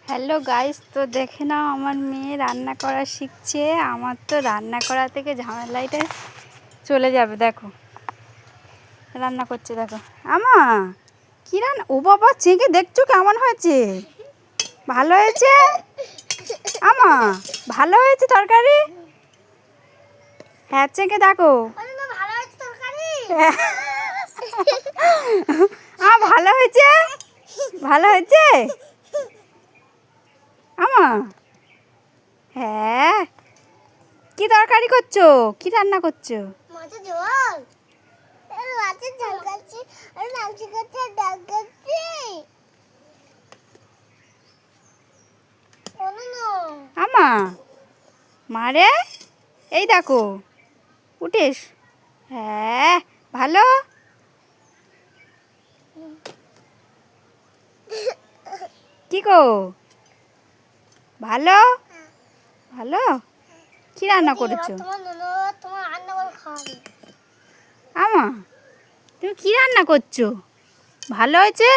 Hello guys, তো দেখে নাও আমার মেয়ে রান্না করা শিখছে। আমার তো রান্না করা থেকে ঝামেলাইটা চলে যাবে। দেখো রান্না করছে, দেখো আমা কি রান্না। ও বাবা, চেঁকে দেখছো কেমন হয়েছে? ভালো হয়েছে আমা? ভালো হয়েছে তরকারি? হ্যাঁ, চেঁকে দেখো। ভালো হয়েছে, ভালো হয়েছে আমা? হ্যাঁ, কি তরকারি করছো? কি রান্না করছো? মাছের ঝোল। মাছের ঝোল করছি আর মাংস করছি আর ডাল করছি। আমা মারে, এই দেখো উঠিস। হ্যাঁ, ভালো। কি গো, ভালো ভালো। কি রান্না করেছো আমা? তুমি কি রান্না করছো? ভালো হয়েছে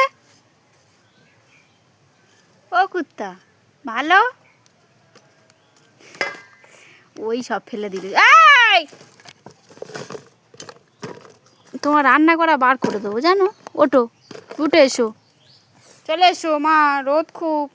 ও কুত্তা? ভালো। ওই সব ফেলে দিল। এই, তোমার রান্না করা বার করে দেবো জানো। ওঠো, উঠে এসো, চলে এসো মা, রোদ খুব।